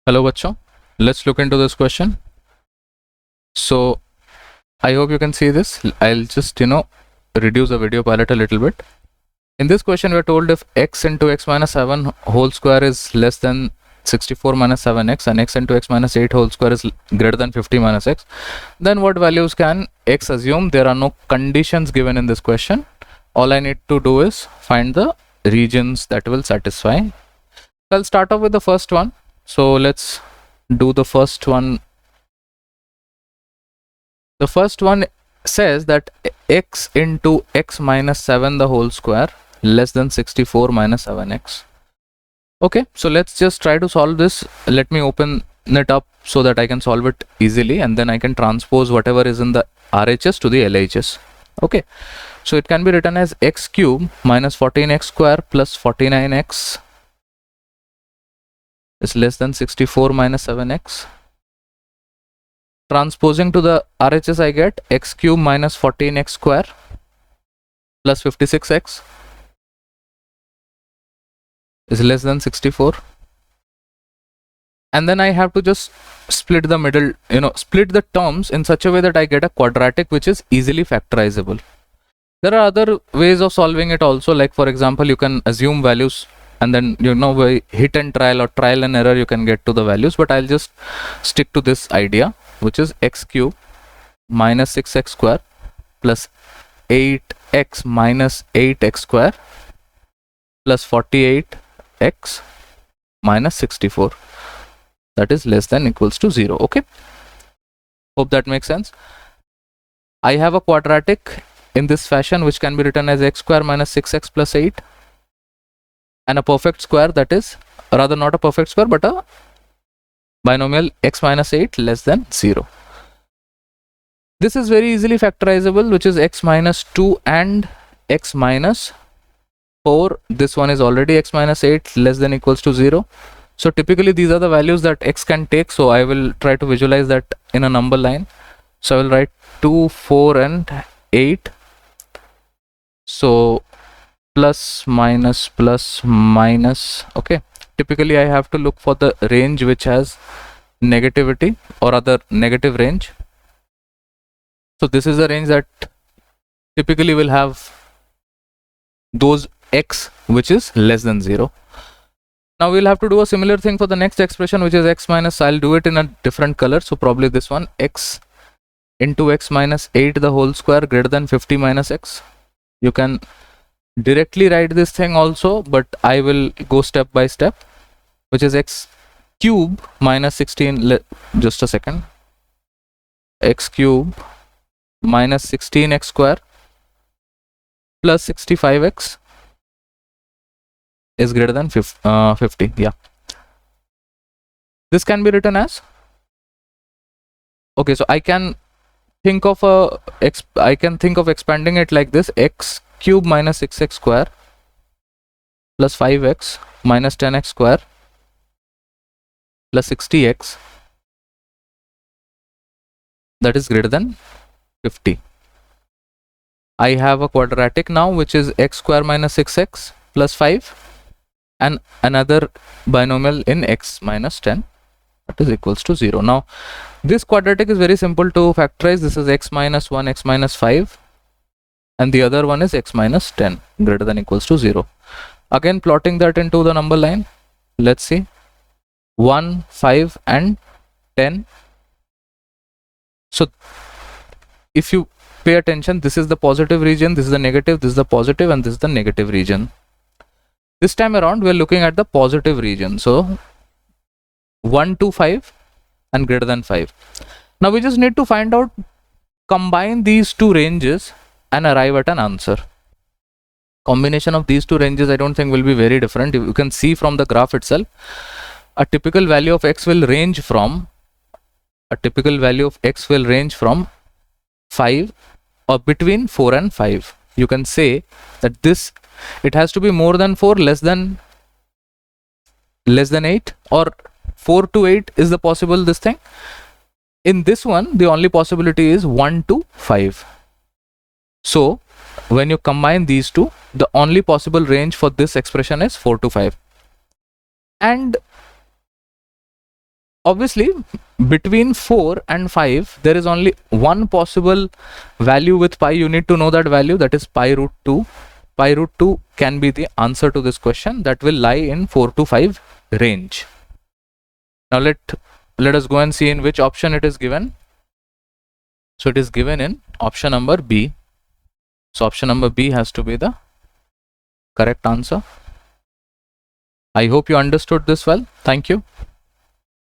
Hello bachcho, let's look into this question. So I hope you can see this. I'll just reduce the video palette a little bit. In this question we're told if x into x minus 7 whole square is less than 64 minus 7x and x into x minus 8 whole square is greater than 50 minus x, then what values can x assume? There are no conditions given in this question. All I need to do is find the regions that will satisfy. I'll start off with the first one. So let's do the first one. The first one says that x into x minus 7 the whole square less than 64 minus 7x. Okay, so let's just try to solve this. Let me open it up so that I can solve it easily, and then I can transpose whatever is in the RHS to the LHS. Okay, so it can be written as x cube minus 14x square plus 49x is less than 64 minus 7x. Transposing to the RHS, I get x cube minus 14x square plus 56x is less than 64. And then I have to just split the middle, split the terms in such a way that I get a quadratic which is easily factorizable. There are other ways of solving it also, like for example, you can assume values and then by hit and trial or trial and error you can get to the values, but I'll just stick to this idea, which is x cube minus 6x square plus 8x minus 8x square plus 48x minus 64, that is less than equals to 0. Okay, hope that makes sense. I have a quadratic in this fashion which can be written as x square minus 6x plus 8, and a perfect square, that is rather not a perfect square but a binomial x minus 8 less than 0. This is very easily factorizable, which is x minus 2 and x minus 4. This one is already x minus 8 less than equals to 0. So typically these are the values that x can take. So I will try to visualize that in a number line. So I will write 2, 4 and 8. So plus minus. Okay, typically I have to look for the range which has negativity or other negative range. So this is the range that typically will have those x which is less than 0. Now we'll have to do a similar thing for the next expression, which is x minus, I'll do it in a different color, so probably this one, x into x minus 8 the whole square greater than 50 minus x. You can directly write this thing also, but I will go step by step, which is x cube minus 16, just a second, x cube minus 16x square plus 65x is greater than 50. Yeah, this can be written as, okay, so I can think of expanding it like this: x cube minus 6x square plus 5x minus 10x square plus 60x, that is greater than 50. I have a quadratic now, which is x square minus 6x plus 5 and another binomial in x minus 10, that is equals to 0. Now this quadratic is very simple to factorize. This is x minus 1, x minus 5, and the other one is x minus 10 greater than equals to 0. Again, plotting that into the number line, let's see, 1, 5 and 10. So if you pay attention, this is the positive region, this is the negative, this is the positive, and this is the negative region. This time around we are looking at the positive region, so 1 to 5 and greater than 5. Now we just need to find out, combine these two ranges and arrive at an answer. Combination of these two ranges I don't think will be very different. You can see from the graph itself, a typical value of x will range from 5 or between 4 and 5. You can say that it has to be more than 4, less than 8, or 4 to 8 is the possible this thing. In this one, the only possibility is 1 to 5. So when you combine these two, the only possible range for this expression is 4 to 5. And obviously between 4 and 5 there is only one possible value with pi. You need to know that value, that is pi root 2. Pi root 2 can be the answer to this question, that will lie in 4 to 5 range. Now let us go and see in which option it is given. So it is given in option number B. So option number B has to be the correct answer. I hope you understood this well. Thank you.